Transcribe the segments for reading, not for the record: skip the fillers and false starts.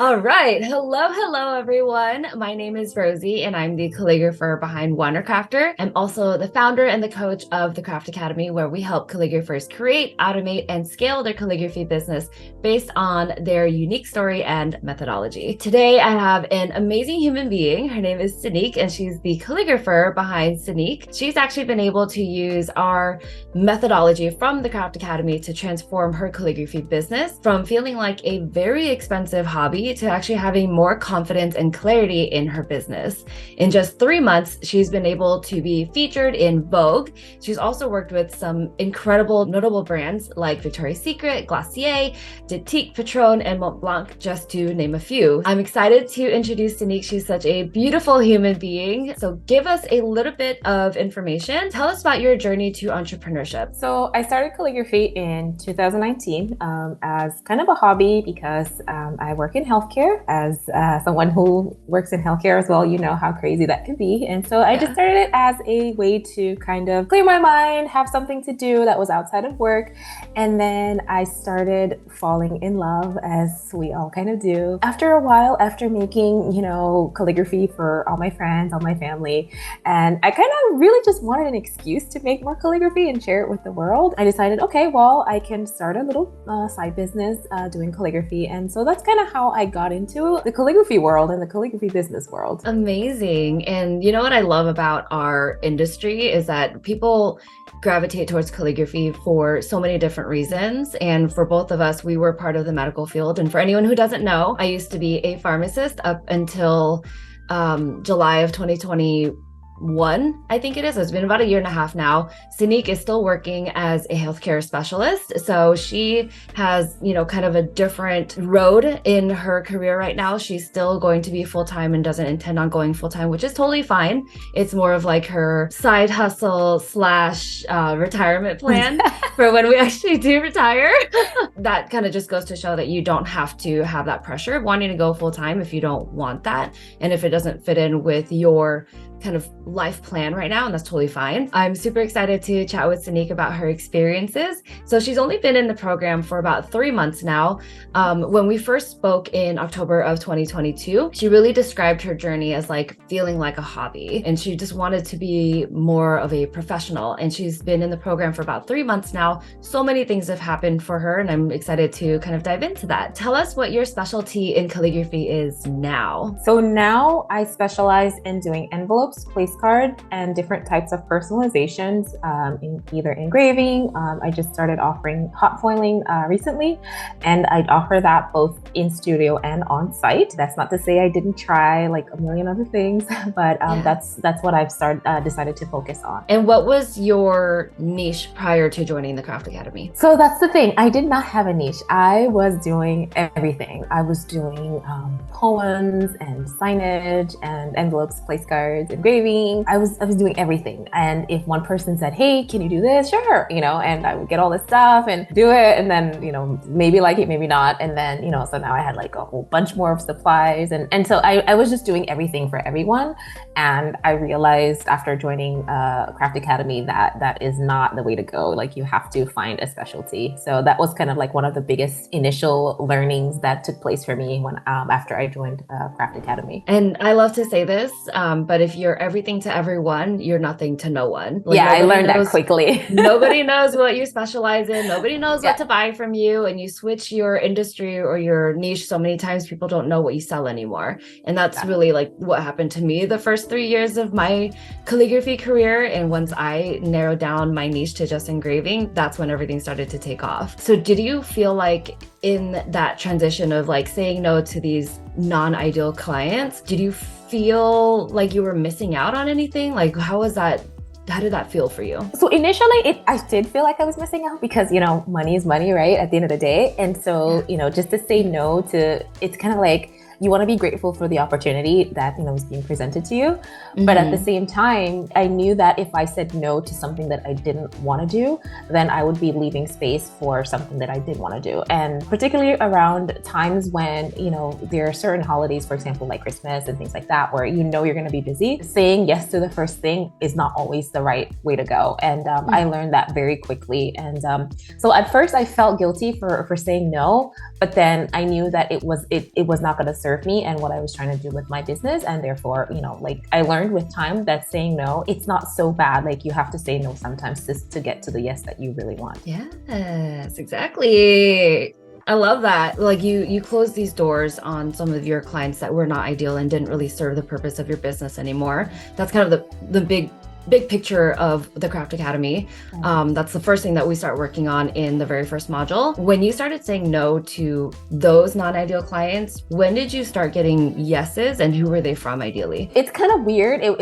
All right. Hello, everyone. My name is Rosie, and I'm the calligrapher behind Wondercrafter. I'm also the founder and the coach of the Craft Academy, where we help calligraphers create, automate, and scale their calligraphy business based on their unique story and methodology. Today, I have an amazing human being. Her name is Sanique, and she's the calligrapher behind Sanique. She's actually been able to use our methodology from the Craft Academy to transform her calligraphy business from feeling like a very expensive hobby to actually having more confidence and clarity in her business. In just 3 months, she's been able to be featured in Vogue. She's also worked with some incredible, notable brands like Victoria's Secret, Glossier, Diptyque, Patron, and Mont Blanc, just to name a few. I'm excited to introduce Sanique. She's such a beautiful human being. So give us a little bit of information. Tell us about your journey to entrepreneurship. So I started calligraphy in 2019 as kind of a hobby because I work in healthcare. As someone who works in healthcare as well, you know how crazy that can be. And so I just started it as a way to kind of clear my mind, have something to do that was outside of work. And then I started falling in love, as we all kind of do. After a while, after making, calligraphy for all my friends, all my family, and I kind of really just wanted an excuse to make more calligraphy and share it with the world. I decided, okay, well, I can start a little side business doing calligraphy. And so that's kind of how I got into the calligraphy world and the calligraphy business world. Amazing. And you know what I love about our industry is that people gravitate towards calligraphy for so many different reasons. And for both of us, we were part of the medical field. And for anyone who doesn't know, I used to be a pharmacist up until July of 2021, I think it is. It's been about 1.5 years now. Sanique is still working as a healthcare specialist. So she has, kind of a different road in her career right now. She's still going to be full-time and doesn't intend on going full-time, which is totally fine. It's more of like her side hustle / retirement plan for when we actually do retire. That kind of just goes to show that you don't have to have that pressure of wanting to go full-time if you don't want that. And if it doesn't fit in with your kind of life plan right now, and that's totally fine. I'm super excited to chat with Sanique about her experiences. So she's only been in the program for about 3 months now. When we first spoke in October of 2022, she really described her journey as like feeling like a hobby, and she just wanted to be more of a professional. And she's been in the program for about 3 months now. So many things have happened for her, and I'm excited to kind of dive into that. Tell us what your specialty in calligraphy is now. So now I specialize in doing envelopes, place card, and different types of personalizations in either engraving. I just started offering hot foiling recently, and I'd offer that both in studio and on site. That's not to say I didn't try like a million other things, but that's what I've decided to focus on. And what was your niche prior to joining the Craft Academy? So that's the thing. I did not have a niche. I was doing everything. I was doing poems and signage and envelopes, place cards, engraving. I was doing everything. And if one person said, hey, can you do this? Sure. And I would get all this stuff and do it. And then, maybe like it, maybe not. And then, so now I had like a whole bunch more of supplies. And so I was just doing everything for everyone. And I realized after joining Craft Academy that is not the way to go. Like you have to find a specialty. So that was kind of like one of the biggest initial learnings that took place for me when after I joined Craft Academy. And I love to say this, but if you're everything to everyone, you're nothing to no one. Like, yeah, I learned that quickly. Nobody knows what you specialize in. Nobody knows what to buy from you. And you switch your industry or your niche so many times, people don't know what you sell anymore. And that's really like what happened to me the first 3 years of my calligraphy career. And once I narrowed down my niche to just engraving, that's when everything started to take off. So did you feel like in that transition of like saying no to these non-ideal clients, did you feel like you were missing out on anything? Like how did that feel for you? So initially, I did feel like I was missing out because, money is money, right? At the end of the day. And so, just to say no to, it's kind of like, you want to be grateful for the opportunity that, is being presented to you. But at the same time, I knew that if I said no to something that I didn't want to do, then I would be leaving space for something that I did want to do. And particularly around times when, there are certain holidays, for example, like Christmas and things like that, where you're going to be busy, saying yes to the first thing is not always the right way to go. And I learned that very quickly. And so at first I felt guilty for saying no, but then I knew that it was not going to serve me and what I was trying to do with my business. And therefore, I learned with time that saying no, it's not so bad. Like, you have to say no sometimes just to get to the yes that you really want. Yes, exactly. I love that. Like, you closed these doors on some of your clients that were not ideal and didn't really serve the purpose of your business anymore. That's kind of the big picture of the Craft Academy. That's the first thing that we start working on in the very first module. When you started saying no to those non-ideal clients, when did you start getting yeses, and who were they from ideally? It's kind of weird. It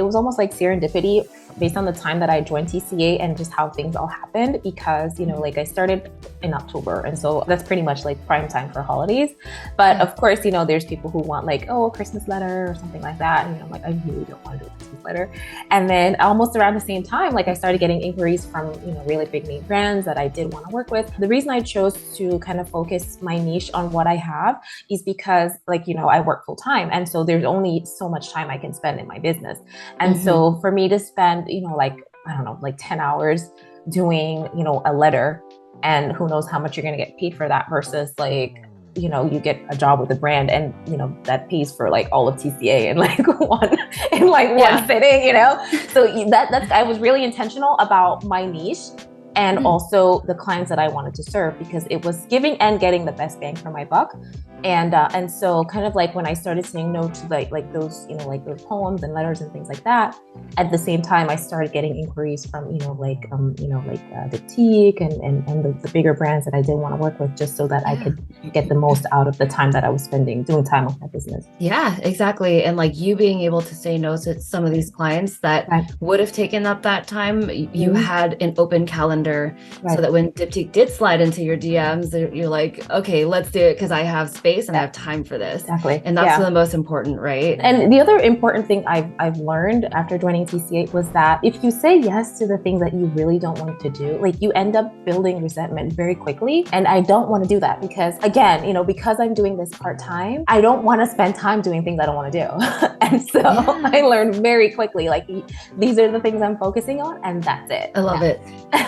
was almost like serendipity based on the time that I joined TCA and just how things all happened, because, I started in October. And so that's pretty much like prime time for holidays. But of course, there's people who want like, a Christmas letter or something like that. And I'm like, I really don't want to do a Christmas letter. And then almost around the same time, I started getting inquiries from, really big name brands that I did want to work with. The reason I chose to kind of focus my niche on what I have is because I work full time. And so there's only so much time I can spend in my business. And so for me to spend, 10 hours doing, a letter, and who knows how much you're going to get paid for that versus you get a job with a brand and, that pays for all of TCA in one sitting, So that's, I was really intentional about my niche and also the clients that I wanted to serve, because it was giving and getting the best bang for my buck. And so kind of when I started saying no to those, those poems and letters and things like that, at the same time, I started getting inquiries from, Diptyque and the bigger brands that I didn't want to work with, just so that I could get the most out of the time that I was spending doing time with my business. Yeah, exactly. And you being able to say no to some of these clients that would have taken up that time, you had an open calendar so that when Diptyque did slide into your DMs, you're like, okay, let's do it because I have space and I have time for this. Exactly. And that's the most important, right? And the other important thing I've learned after joining TCA was that if you say yes to the things that you really don't want to do, you end up building resentment very quickly. And I don't want to do that because, again, because I'm doing this part-time, I don't want to spend time doing things I don't want to do. And so I learned very quickly, these are the things I'm focusing on, and that's it. I love it.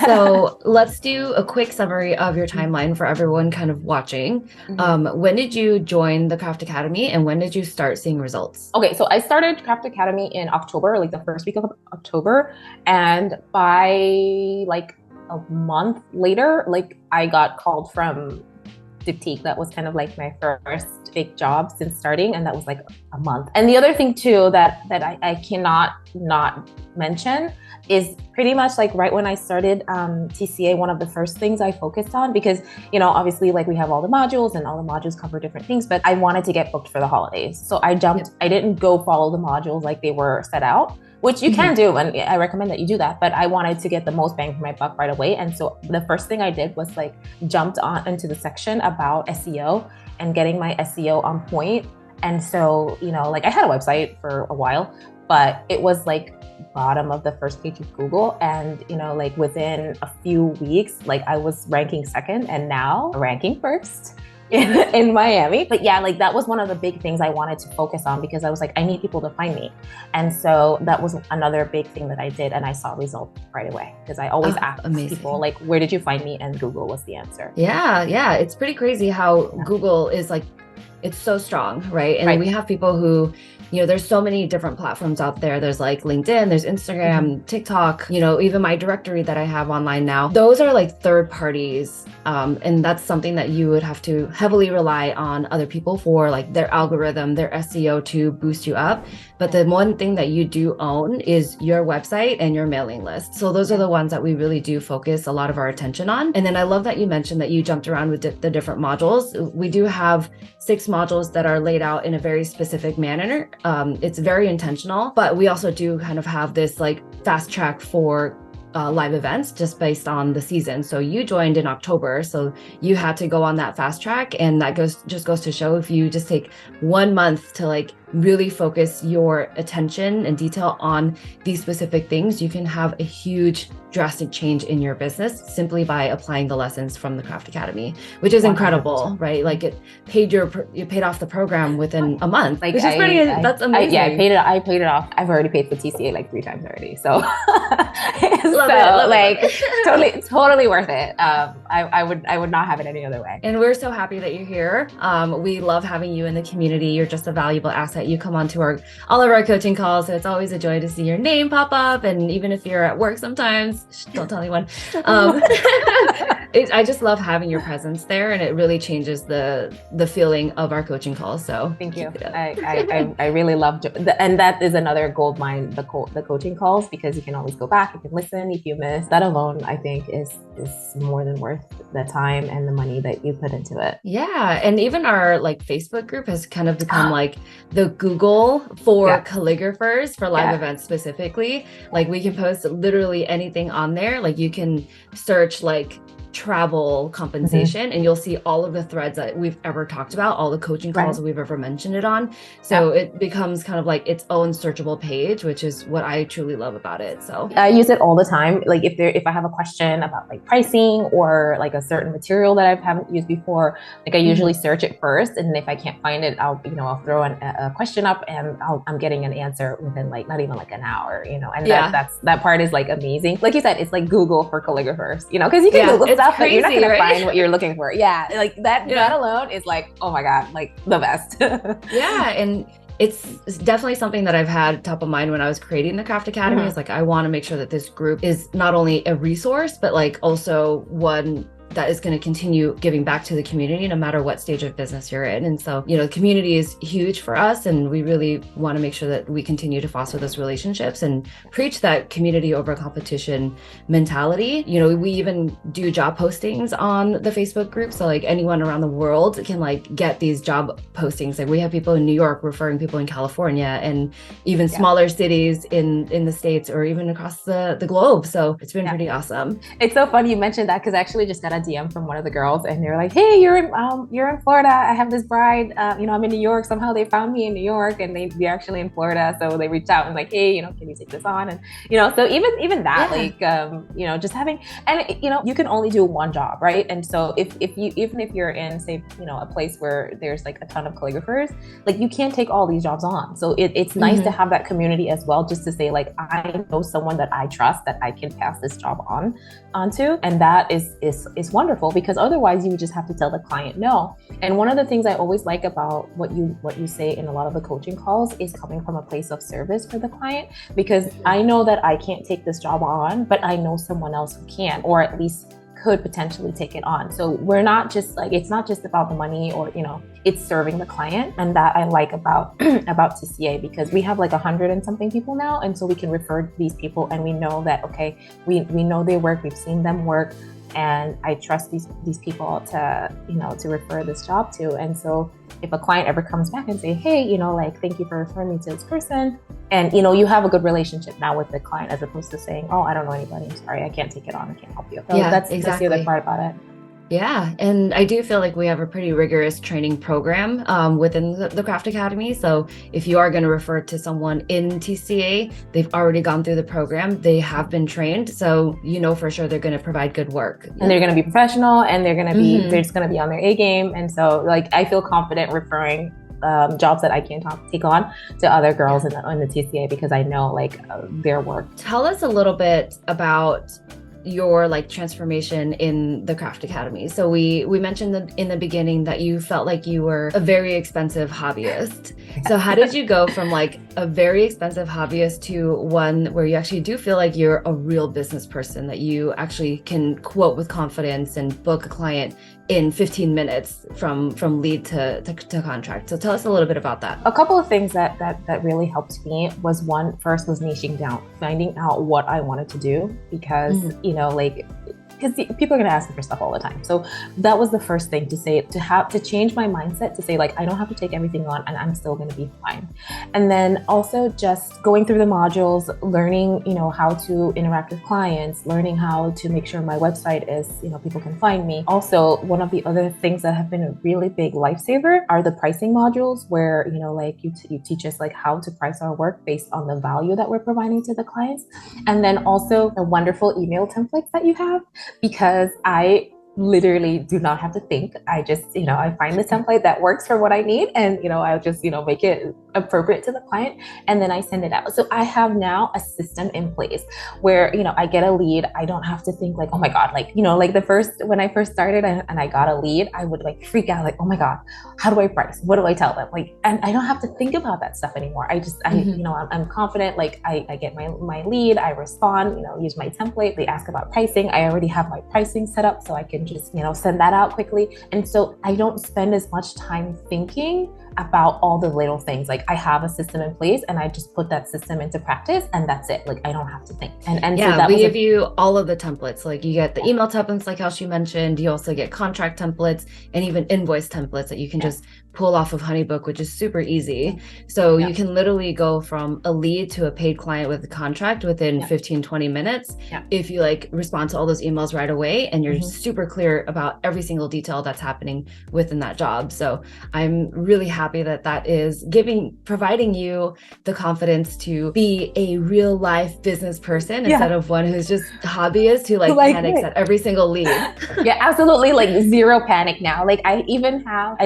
So let's do a quick summary of your timeline for everyone kind of watching. When did you join the Craft Academy, and when did you start seeing results? Okay, so I started Craft Academy in October, the first week of October. And by a month later, I got called from Diptyque. That was kind of my first big job since starting, and that was a month. And the other thing too that I cannot not mention is pretty much right when I started TCA, one of the first things I focused on, because, obviously we have all the modules and all the modules cover different things, but I wanted to get booked for the holidays. So I jumped, I didn't go follow the modules like they were set out, which you can do. And I recommend that you do that. But I wanted to get the most bang for my buck right away. And so the first thing I did was jumped on into the section about SEO and getting my SEO on point. And so, I had a website for a while, but it was bottom of the first page of Google. And, within a few weeks, I was ranking second and now ranking first in Miami. But yeah, that was one of the big things I wanted to focus on, because I was I need people to find me. And so that was another big thing that I did. And I saw results right away, because I always ask people, where did you find me? And Google was the answer. Yeah. It's pretty crazy how Google is it's so strong, right? And we have people who, there's so many different platforms out there. There's LinkedIn, there's Instagram, TikTok, even my directory that I have online now. Those are third parties. And that's something that you would have to heavily rely on other people for, their algorithm, their SEO to boost you up. But the one thing that you do own is your website and your mailing list. So those are the ones that we really do focus a lot of our attention on. And then I love that you mentioned that you jumped around with the different modules. We do have 6 modules that are laid out in a very specific manner. It's very intentional, but we also do kind of have this fast track for live events just based on the season. So you joined in October, so you had to go on that fast track, and that goes to show, if you just take 1 month to like really focus your attention and detail on these specific things, you can have a huge drastic change in your business simply by applying the lessons from the Craft Academy, which is 100%. Incredible, right? Like you paid off the program within a month, like, which is that's amazing. I paid it off. I've already paid for TCA like 3 times already. So, love it. Totally worth it. I would not have it any other way. And we're so happy that you're here. We love having you in the community. You're just a valuable asset. You come onto all of our coaching calls, so it's always a joy to see your name pop up. And even if you're at work sometimes, don't tell anyone. I just love having your presence there, and it really changes the feeling of our coaching calls. So thank you. I really loved it. And that is another gold mine, the coaching calls, because you can always go back, you can listen if you miss. That alone, I think, is more than worth the time and the money that you put into it. Yeah. And even our like Facebook group has kind of become like the Google for calligraphers for live events specifically. Like we can post literally anything on there. Like you can search like travel compensation and you'll see all of the threads that we've ever talked about, all the coaching calls that we've ever mentioned it on. So it becomes kind of like its own searchable page, which is what I truly love about it. So I use it all the time. Like if I have a question about like pricing or like a certain material that I haven't used before, like I usually search it first, and if I can't find it, I'll throw a question up, and I'm getting an answer within like not even like an hour, and that part is like amazing. Like you said, it's like Google for calligraphers, because you can Google stuff, but you're not gonna find what you're looking for. Yeah, like that alone is like, oh my God, like the best. Yeah, and it's definitely something that I've had top of mind when I was creating the Craft Academy. Is like, I want to make sure that this group is not only a resource, but like also one that is going to continue giving back to the community no matter what stage of business you're in. And so, the community is huge for us, and we really want to make sure that we continue to foster those relationships and preach that community over competition mentality. We even do job postings on the Facebook group. So like anyone around the world can like get these job postings. Like we have people in New York referring people in California, and even smaller cities in the States, or even across the globe. So it's been pretty awesome. It's so funny you mentioned that, because I actually just got a DM from one of the girls, and they're like, "Hey, you're in Florida. I have this bride. I'm in New York. Somehow they found me in New York, and they're actually in Florida. So they reached out and like, hey, can you take this on?" And so even that, like, just having, and you can only do one job, right? And so even if you're in, say, a place where there's like a ton of calligraphers, like you can't take all these jobs on. So it's nice to have that community as well, just to say like, I know someone that I trust that I can pass this job onto, and that is wonderful, because otherwise you would just have to tell the client no. And one of the things I always like about what you say in a lot of the coaching calls is coming from a place of service for the client, because I know that I can't take this job on, but I know someone else who can, or at least could potentially take it on. So we're not just like, it's not just about the money, or it's serving the client. And that I like about TCA, because we have like 100 and something people now, and so we can refer these people, and we know that, okay, we know their work, we've seen them work, and I trust these people to refer this job to. And so if a client ever comes back and say, hey, like, thank you for referring me to this person, and you have a good relationship now with the client, as opposed to saying, oh, I don't know anybody, I'm sorry, I can't take it on, I can't help you. So that's the other part about it. Yeah. And I do feel like we have a pretty rigorous training program within the Craft Academy. So if you are going to refer to someone in TCA, they've already gone through the program, they have been trained. So for sure they're going to provide good work. And they're going to be professional, and they're going to be, they're just going to be on their A game. And so like, I feel confident referring jobs that I can't take on to other girls in the TCA, because I know like their work. Tell us a little bit about your like transformation in the Craft Academy. So we mentioned in the beginning that you felt like you were a very expensive hobbyist. So how did you go from like a very expensive hobbyist to one where you actually do feel like you're a real business person, that you actually can quote with confidence and book a client in 15 minutes from lead to contract? So tell us a little bit about that. A couple of things that really helped me was, first was niching down, finding out what I wanted to do, because because people are going to ask me for stuff all the time. So that was the first thing to say, to change my mindset, to say like, I don't have to take everything on and I'm still going to be fine. And then also just going through the modules, learning, how to interact with clients, learning how to make sure my website is, people can find me. Also, one of the other things that have been a really big lifesaver are the pricing modules where, like you teach us like how to price our work based on the value that we're providing to the clients. And then also the wonderful email templates that you have, because I literally do not have to think. I just, I find the template that works for what I need, and, I'll just, make it appropriate to the client, and then I send it out. So I have now a system in place where, I get a lead. I don't have to think like, oh my God, like, like when I first started and I got a lead, I would like freak out, like, oh my God, how do I price? What do I tell them? Like, and I don't have to think about that stuff anymore. I just, I'm confident. Like I get my lead, I respond, use my template. They ask about pricing. I already have my pricing set up, so I can just, send that out quickly. And so I don't spend as much time thinking about all the little things. Like I have a system in place and I just put that system into practice, and that's it. Like I don't have to think. And yeah, so that we give you all of the templates. Like you get the email templates, like how she mentioned. You also get contract templates and even invoice templates that you can just pull off of HoneyBook, which is super easy. So you can literally go from a lead to a paid client with a contract within 15-20 minutes. If you like respond to all those emails right away and you're super clear about every single detail that's happening within that job. So I'm really happy that is providing you the confidence to be a real life business person instead of one who's just a hobbyist who like panics at every single lead. Yeah, absolutely. Like zero panic now. Like I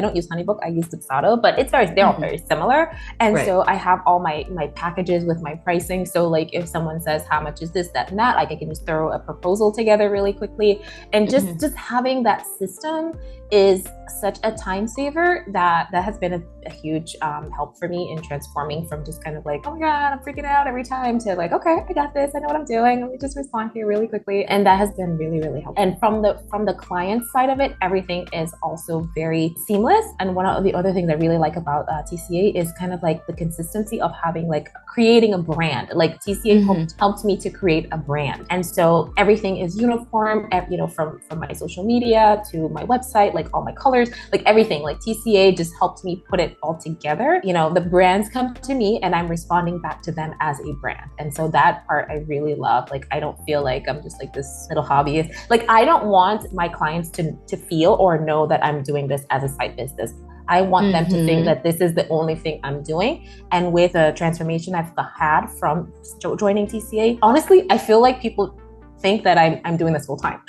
don't use HoneyBook, I use Diptyque, but they're all very similar. And so I have all my packages with my pricing. So like if someone says, how much is this, that, and that, like I can just throw a proposal together really quickly. And just having that system is such a time saver that has been a huge help for me in transforming from just kind of like, oh my God, I'm freaking out every time, to like, okay, I got this, I know what I'm doing, let me just respond here really quickly. And that has been really, really helpful. And from the client side of it, everything is also very seamless. And one of the other things I really like about TCA is kind of like the consistency of having like creating a brand. Like TCA helped me to create a brand. And so everything is uniform, from my social media to my website, like all my colors, like everything. Like TCA just helped me put it all together. The brands come to me and I'm responding back to them as a brand. And so that part I really love. Like I don't feel like I'm just like this little hobbyist. Like I don't want my clients to feel or know that I'm doing this as a side business. I want them to think that this is the only thing I'm doing. And with a transformation I've had from joining TCA, honestly, I feel like people think that I'm doing this full time.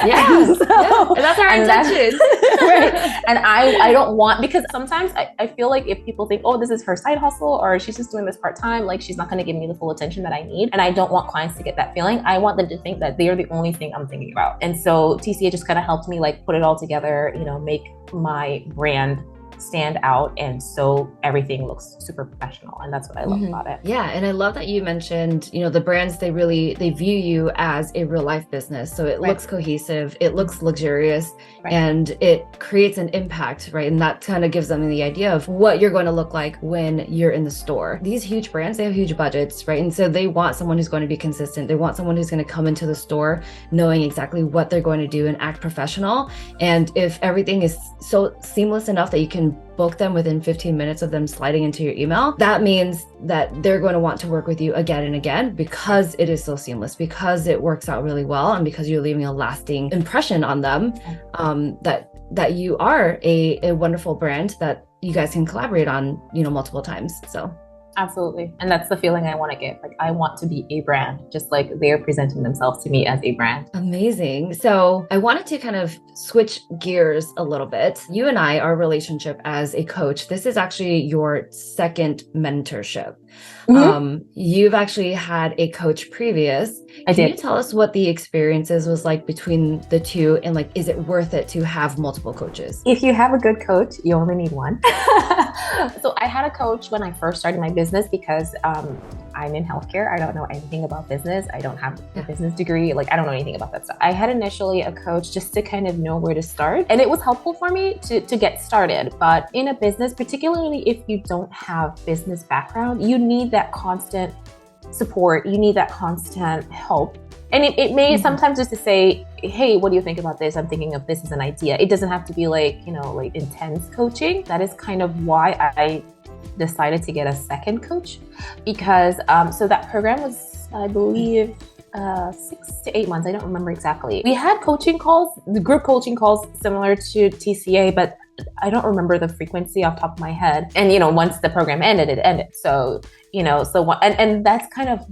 And that's our intention. Right. And I don't want, because sometimes I feel like if people think, oh, this is her side hustle, or she's just doing this part-time, like she's not going to give me the full attention that I need. And I don't want clients to get that feeling. I want them to think that they are the only thing I'm thinking about. And so TCA just kind of helped me like put it all together, make my brand stand out, and so everything looks super professional, and that's what I love about it. Yeah, and I love that you mentioned, the brands, they view you as a real life business, so it looks cohesive, it looks luxurious, and it creates an impact, right? And that kind of gives them the idea of what you're going to look like when you're in the store. These huge brands, they have huge budgets, right? And so they want someone who's going to be consistent. They want someone who's going to come into the store knowing exactly what they're going to do and act professional. And if everything is so seamless enough that you can book them within 15 minutes of them sliding into your email, that means that they're going to want to work with you again and again, because it is so seamless, because it works out really well, and because you're leaving a lasting impression on them, that you are a wonderful brand that you guys can collaborate on, multiple times. So absolutely. And that's the feeling I want to get. Like I want to be a brand, just like they're presenting themselves to me as a brand. Amazing. So I wanted to kind of switch gears a little bit. You and I, our relationship as a coach, this is actually your second mentorship. You've actually had a coach previous. Can you tell us what the experiences was like between the two, and like, is it worth it to have multiple coaches? If you have a good coach, you only need one. So I had a coach when I first started my business, because I'm in healthcare. I don't know anything about business. I don't have a business degree. Like I don't know anything about that stuff. I had initially a coach just to kind of know where to start. And it was helpful for me to get started. But in a business, particularly if you don't have business background, you need that constant support. You need that constant help And it may sometimes just to say, hey, what do you think about this? I'm thinking of this as an idea. It doesn't have to be like, you know, like intense coaching. That is kind of why I decided to get a second coach, because so that program was, I believe, 6 to 8 months. I don't remember exactly. We had coaching calls, the group coaching calls similar to TCA, but I don't remember the frequency off the top of my head. And, you know, once the program ended, it ended. So, you know, and that's kind of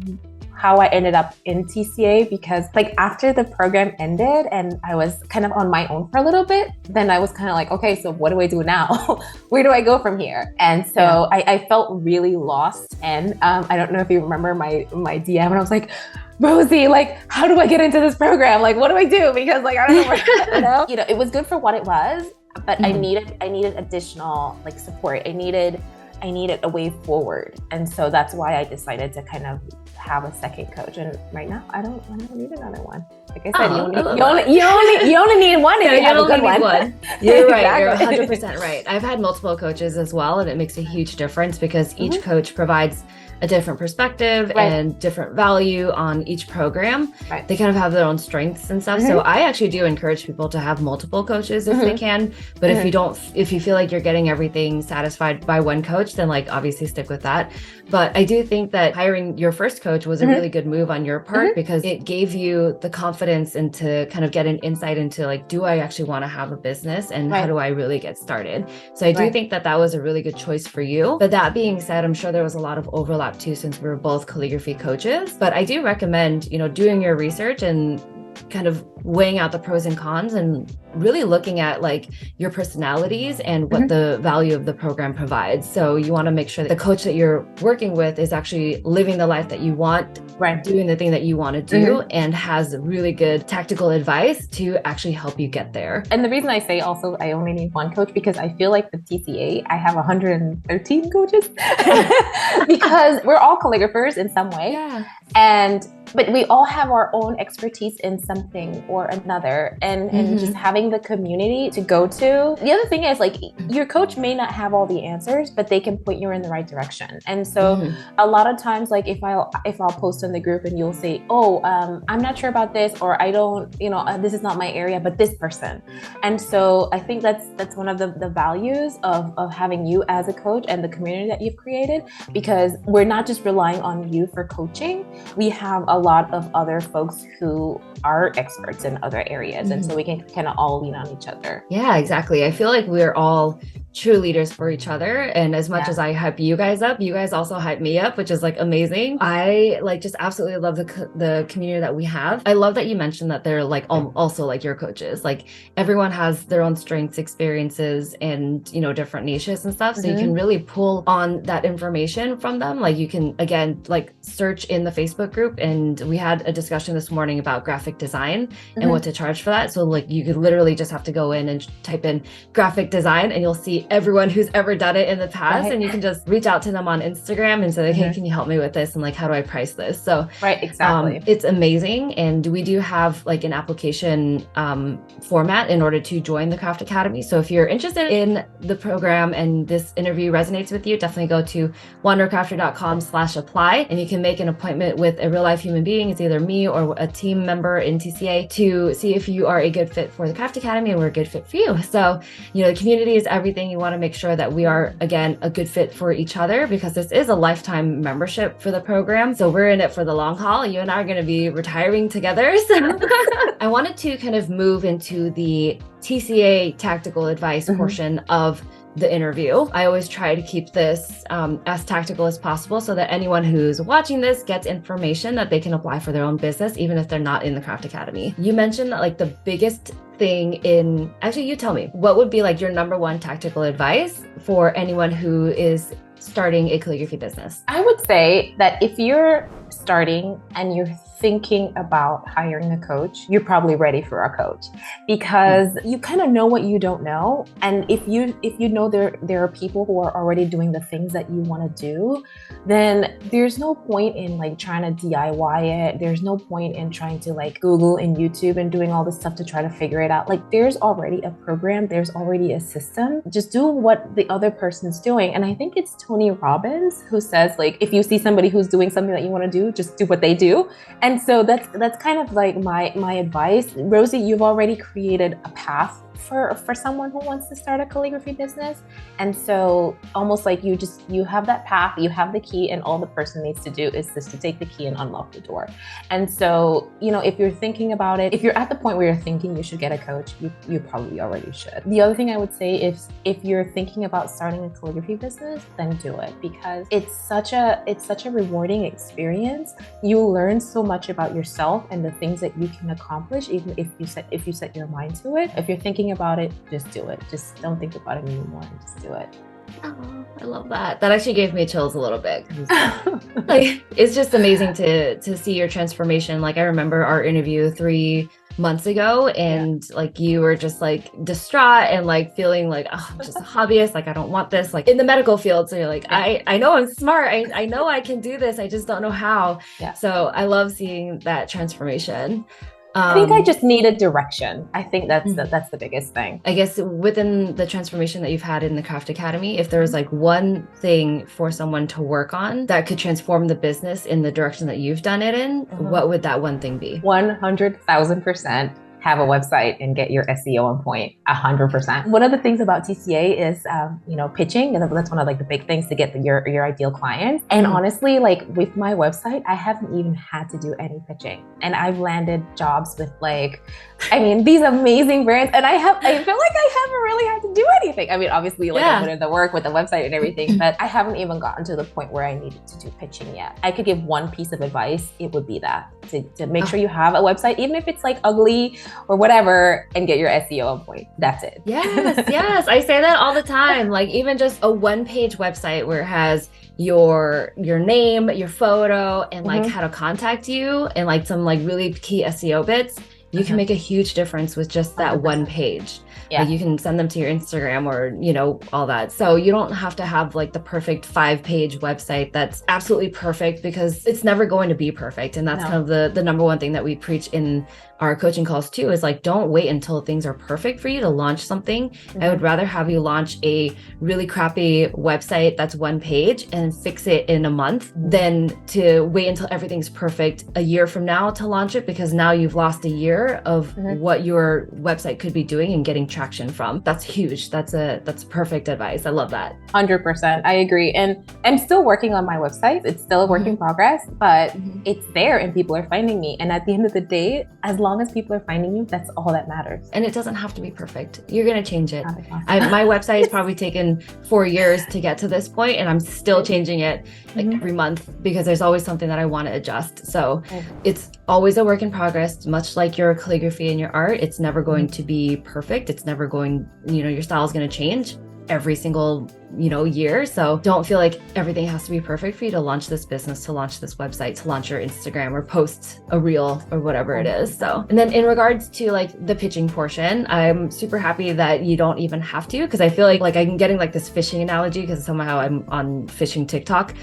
how I ended up in TCA, because like after the program ended and I was kind of on my own for a little bit, then I was kind of like, okay, so what do I do now? Where do I go from here? And so I felt really lost. And I don't know if you remember my DM, and I was like, Rosie, like, how do I get into this program? Like, what do I do? Because like, I don't know where, you know, it was good for what it was, but I needed additional like support. I needed a way forward. And so that's why I decided to kind of have a second coach. And right now I don't need another one. Like I said, you only need one if you have a good one. You're right. Exactly. You're 100% right. I've had multiple coaches as well, and it makes a huge difference because each coach provides a different perspective and different value on each program. Right. They kind of have their own strengths and stuff. So I actually do encourage people to have multiple coaches if they can. But if you feel like you're getting everything satisfied by one coach, then like obviously stick with that. But I do think that hiring your first coach was a really good move on your part because it gave you the confidence and to kind of get an insight into like, do I actually want to have a business and how do I really get started? So I do think that that was a really good choice for you. But that being said, I'm sure there was a lot of overlap too, since we were both calligraphy coaches. But I do recommend, you know, doing your research and kind of weighing out the pros and cons and really looking at like your personalities and what the value of the program provides. So you want to make sure that the coach that you're working with is actually living the life that you want, doing the thing that you want to do, and has really good tactical advice to actually help you get there. And the reason I say also I only need one coach, because I feel like the TCA, I have 113 coaches because we're all calligraphers in some way. But we all have our own expertise in something or another, and just having the community to go to. The other thing is like your coach may not have all the answers, but they can point you in the right direction. And so a lot of times, like if I'll post in the group and you'll say, oh, I'm not sure about this, or I don't, you know, this is not my area, but this person. And so I think that's one of the values of having you as a coach and the community that you've created, because we're not just relying on you for coaching. We have a lot of other folks who are experts in other areas. And so we can kind of all lean on each other. Yeah, exactly. I feel like we're all cheerleaders for each other. And as much as I hype you guys up, you guys also hype me up, which is like amazing. I like just absolutely love the community that we have. I love that you mentioned that they're like also like your coaches. Like everyone has their own strengths, experiences, and, you know, different niches and stuff. So you can really pull on that information from them. Like you can, again, like search in the Facebook group. And we had a discussion this morning about graphic design and what to charge for that. So like you could literally just have to go in and type in graphic design and you'll see everyone who's ever done it in the past. And you can just reach out to them on Instagram and say, like, hey, can you help me with this? And like, how do I price this? So exactly. It's amazing. And we do have like an application format in order to join the Craft Academy. So if you're interested in the program and this interview resonates with you, definitely go to wandercrafter.com/apply and you can make an appointment with a real life human being. It's either me or a team member in TCA to see if you are a good fit for the Craft Academy and we're a good fit for you. So, you know, the community is everything. You want to make sure that we are, again, a good fit for each other because this is a lifetime membership for the program. So we're in it for the long haul. You and I are going to be retiring together. So I wanted to kind of move into the TCA tactical advice portion of the interview. I always try to keep this as tactical as possible so that anyone who's watching this gets information that they can apply for their own business, even if they're not in the Craft Academy. You mentioned that like the biggest thing actually you tell me, what would be like your number one tactical advice for anyone who is starting a calligraphy business? I would say that if you're starting and you're thinking about hiring a coach, you're probably ready for a coach because you kind of know what you don't know. And if you know there are people who are already doing the things that you want to do, then there's no point in like trying to DIY it. There's no point in trying to like Google and YouTube and doing all this stuff to try to figure it out. Like there's already a program, there's already a system. Just do what the other person's doing. And I think it's Tony Robbins who says like, if you see somebody who's doing something that you want to do, do, just do what they do. And so that's kind of like my advice. Rosie, you've already created a path for someone who wants to start a calligraphy business. And so almost like you have that path, you have the key, and all the person needs to do is just to take the key and unlock the door. And so, if you're thinking about it, if you're at the point where you're thinking you should get a coach, you probably already should. The other thing I would say is if you're thinking about starting a calligraphy business, then do it, because it's such a rewarding experience. You learn so much about yourself and the things that you can accomplish, even if you set your mind to it. If you're thinking about it, just do it. Just don't think about it anymore and just do it. Oh, I love that. That actually gave me chills a little bit. Like, it's just amazing to see your transformation. Like, I remember our interview 3 months ago, and like you were just like distraught and like feeling like, oh, I'm just a hobbyist, like I don't want this, like in the medical field. So you're like, I know I'm smart, I know I can do this, I just don't know how. So I love seeing that transformation. I think I just needed direction. I think that's the biggest thing. I guess within the transformation that you've had in the Craft Academy, if there was like one thing for someone to work on that could transform the business in the direction that you've done it in, what would that one thing be? 100,000%. Have a website and get your SEO on point, 100%. One of the things about TCA is, pitching. And that's one of like the big things to get your ideal clients. And honestly, like with my website, I haven't even had to do any pitching. And I've landed jobs with these amazing brands. And I feel like I haven't really had to do anything. I mean, obviously I put in the work with the website and everything, but I haven't even gotten to the point where I needed to do pitching yet. I could give one piece of advice. It would be that to make sure you have a website, even if it's like ugly or whatever, and get your SEO on point. That's it. Yes. I say that all the time. Like even just a one-page website where it has your name, your photo, and like how to contact you, and like some like really key SEO bits, you can make a huge difference with just that 100%. One page. Like you can send them to your Instagram or, all that. So you don't have to have like the perfect 5-page website that's absolutely perfect, because it's never going to be perfect. And that's kind of the number one thing that we preach in our coaching calls too, is like, don't wait until things are perfect for you to launch something. I would rather have you launch a really crappy website that's 1 page and fix it in a month than to wait until everything's perfect a year from now to launch it, because now you've lost a year of what your website could be doing and getting traction from. That's huge. That's perfect advice. I love that. 100%. I agree. And I'm still working on my website. It's still a work in progress, but it's there and people are finding me. And at the end of the day, as long as people are finding you, that's all that matters. And it doesn't have to be perfect. You're going to change it. My website has probably taken 4 years to get to this point, and I'm still changing it like every month, because there's always something that I want to adjust. So it's always a work in progress, much like your calligraphy and your art. It's never going to be perfect. It's never going, your style is going to change every single year. So don't feel like everything has to be perfect for you to launch this business, to launch this website, to launch your Instagram, or post a reel or whatever it is. So, and then in regards to like the pitching portion, I'm super happy that you don't even have to, because I feel like I'm getting like this fishing analogy, because somehow I'm on fishing TikTok.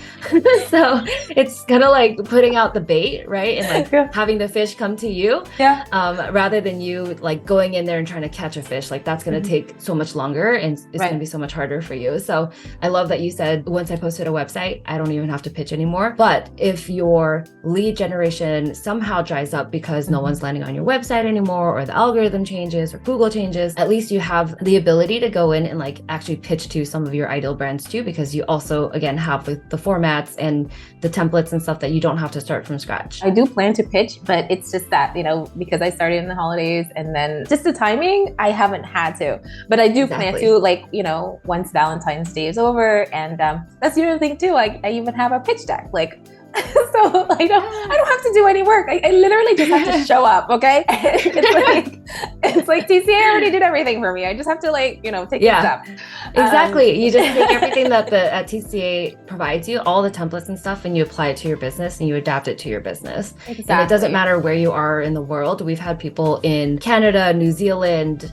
So it's kind of like putting out the bait, right? And like having the fish come to you, rather than you like going in there and trying to catch a fish. Like that's going to take so much longer, and it's going to be so much harder for you. So I love that you said, once I posted a website, I don't even have to pitch anymore. But if your lead generation somehow dries up because no one's landing on your website anymore, or the algorithm changes, or Google changes, at least you have the ability to go in and like actually pitch to some of your ideal brands too, because you also, again, have the formats and the templates and stuff that you don't have to start from scratch. I do plan to pitch, but it's just that, because I started in the holidays, and then just the timing, I haven't had to. But I do plan to, once Valentine's Day is over, and that's the other thing too. I even have a pitch deck, so I don't have to do any work. I literally just have to show up. Okay, it's like TCA already did everything for me. I just have to take the step. Exactly. You just take everything that the TCA provides you, all the templates and stuff, and you apply it to your business, and you adapt it to your business. Exactly. And it doesn't matter where you are in the world. We've had people in Canada, New Zealand,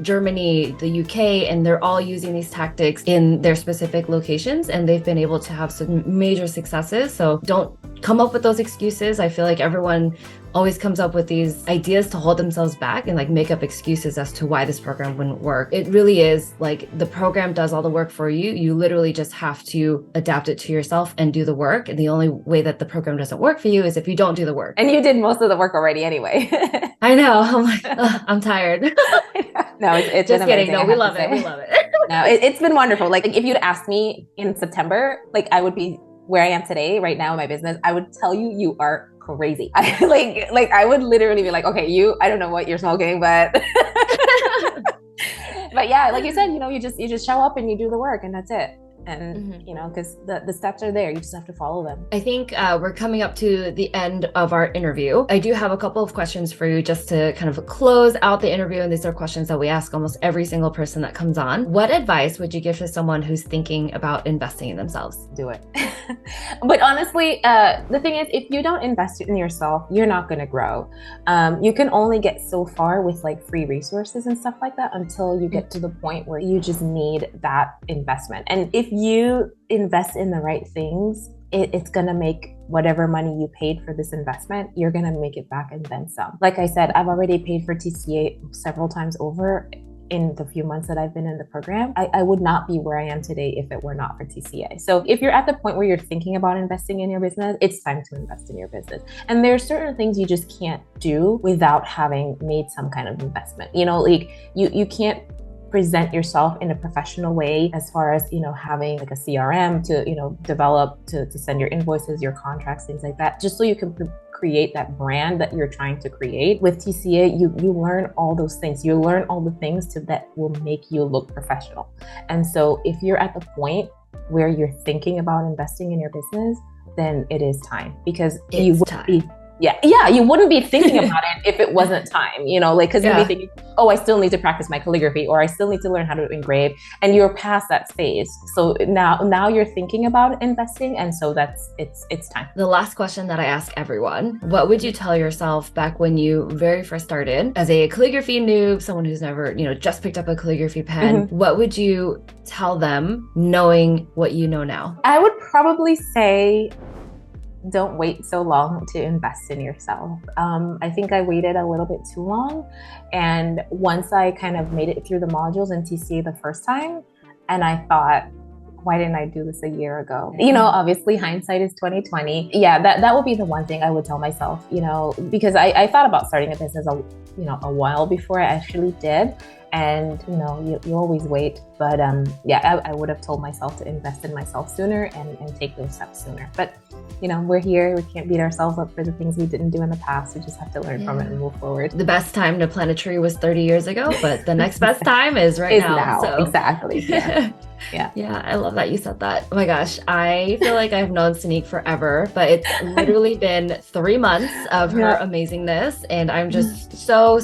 Germany, the UK, and they're all using these tactics in their specific locations, and they've been able to have some major successes. So don't come up with those excuses. I feel like everyone always comes up with these ideas to hold themselves back and like make up excuses as to why this program wouldn't work. It really is like the program does all the work for you. You literally just have to adapt it to yourself and do the work. And the only way that the program doesn't work for you is if you don't do the work. And you did most of the work already anyway. I know. I'm like, I'm tired. No, it's just kidding. Amazing, no, we love it. We love it. No, it's been wonderful. Like if you'd asked me in September, like I would be where I am today, right now in my business, I would tell you, you are crazy. Like I would literally be like, okay, I don't know what you're smoking, but but yeah, like you said, you just show up and you do the work and that's it. And, because the steps are there. You just have to follow them. I think we're coming up to the end of our interview. I do have a couple of questions for you just to kind of close out the interview. And these are questions that we ask almost every single person that comes on. What advice would you give to someone who's thinking about investing in themselves? Do it. But honestly, the thing is, if you don't invest in yourself, you're not going to grow. You can only get so far with like free resources and stuff like that until you get to the point where you just need that investment. And if you invest in the right things, it's going to make whatever money you paid for this investment, you're going to make it back and then some. Like I said, I've already paid for TCA several times over in the few months that I've been in the program. I would not be where I am today if it were not for TCA. So if you're at the point where you're thinking about investing in your business, it's time to invest in your business. And there are certain things you just can't do without having made some kind of investment. Like you can't present yourself in a professional way as far as, having like a CRM to, develop, to send your invoices, your contracts, things like that, just so you can create that brand that you're trying to create. With TCA, you learn all those things. You learn all the things that will make you look professional. And so if you're at the point where you're thinking about investing in your business, then it is time, because you would be you wouldn't be thinking about it if it wasn't time, because you'd be thinking, oh, I still need to practice my calligraphy, or I still need to learn how to engrave, and you're past that phase. So now you're thinking about investing, and so it's time. The last question that I ask everyone: what would you tell yourself back when you very first started as a calligraphy noob, someone who's never, just picked up a calligraphy pen? What would you tell them, knowing what you know now? I would probably say, don't wait so long to invest in yourself. I think I waited a little bit too long. And once I kind of made it through the modules in TCA the first time, and I thought, why didn't I do this a year ago? Obviously hindsight is 2020. Yeah, that would be the one thing I would tell myself, because I thought about starting a business a while before I actually did. And you always wait, but I would have told myself to invest in myself sooner and take those steps sooner. But we're here. We can't beat ourselves up for the things we didn't do in the past. We just have to learn from it and move forward. The best time to plant a tree was 30 years ago, but the next best time is right now. So. Exactly. Yeah, I love that you said that. Oh my gosh, I feel like I've known Sanique forever, but it's literally been 3 months of her amazingness, and I'm just so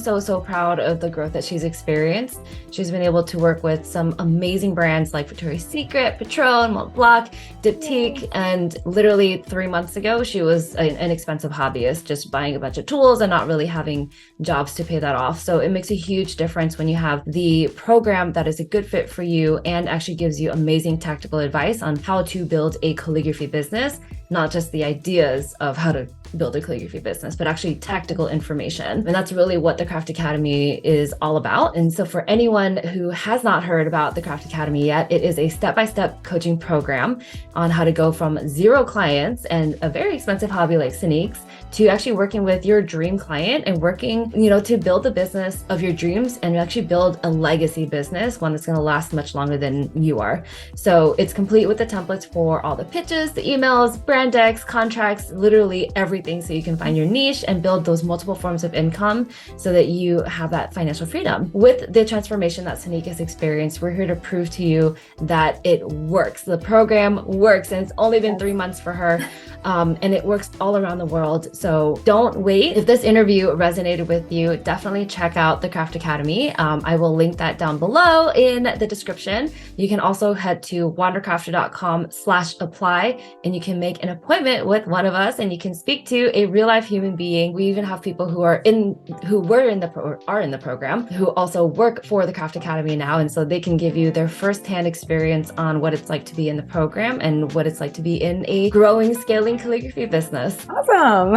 proud of the growth that she's experienced. She's been able to work with some amazing brands like Victoria's Secret, Patron, Mont Blanc, Diptyque, and literally 3 months ago, she was an inexpensive hobbyist, just buying a bunch of tools and not really having jobs to pay that off. So it makes a huge difference when you have the program that is a good fit for you and actually gives you amazing tactical advice on how to build a calligraphy business, not just the ideas of how to build a calligraphy business, but actually tactical information. And that's really what the Craft Academy is all about. And so for anyone who has not heard about the Craft Academy yet, it is a step-by-step coaching program on how to go from 0 clients and a very expensive hobby like Sanique's to actually working with your dream client and working, to build the business of your dreams and actually build a legacy business, one that's going to last much longer than you are. So it's complete with the templates for all the pitches, the emails, brand decks, contracts, literally everything, so you can find your niche and build those multiple forms of income so that you have that financial freedom. With the transformation that Sanique has experienced, we're here to prove to you that it works. The program works, and it's only been 3 months for her. And it works all around the world. So don't wait. If this interview resonated with you, definitely check out the Craft Academy. I will link that down below in the description. You can also head to wandercrafter.com/apply, and you can make an appointment with one of us, and you can speak to a real life human being. We even have people who are in the program who also work for the Craft Academy now, and so they can give you their firsthand experience on what it's like to be in the program and what it's like to be in a growing, scaling calligraphy business. Awesome.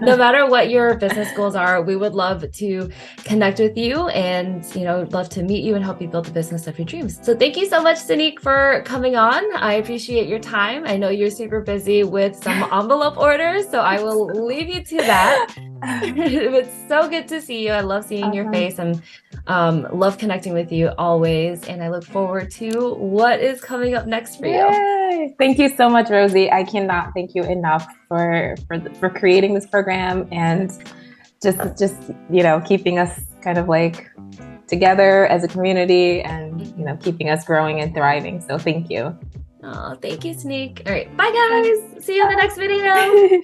No matter what your business goals are, we would love to connect with you and, love to meet you and help you build the business of your dreams. So thank you so much, Sanique, for coming on. I appreciate your time. I know you're super busy with some envelope orders, so I will leave you to that. It's so good to see you. I love seeing your face and love connecting with you always. And I look forward to what is coming up next for you. Thank you so much, Rosie. I cannot thank you enough for creating this program and just keeping us kind of like together as a community and keeping us growing and thriving. So thank you. Oh, thank you, Sanique. All right, bye guys. See you in the next video.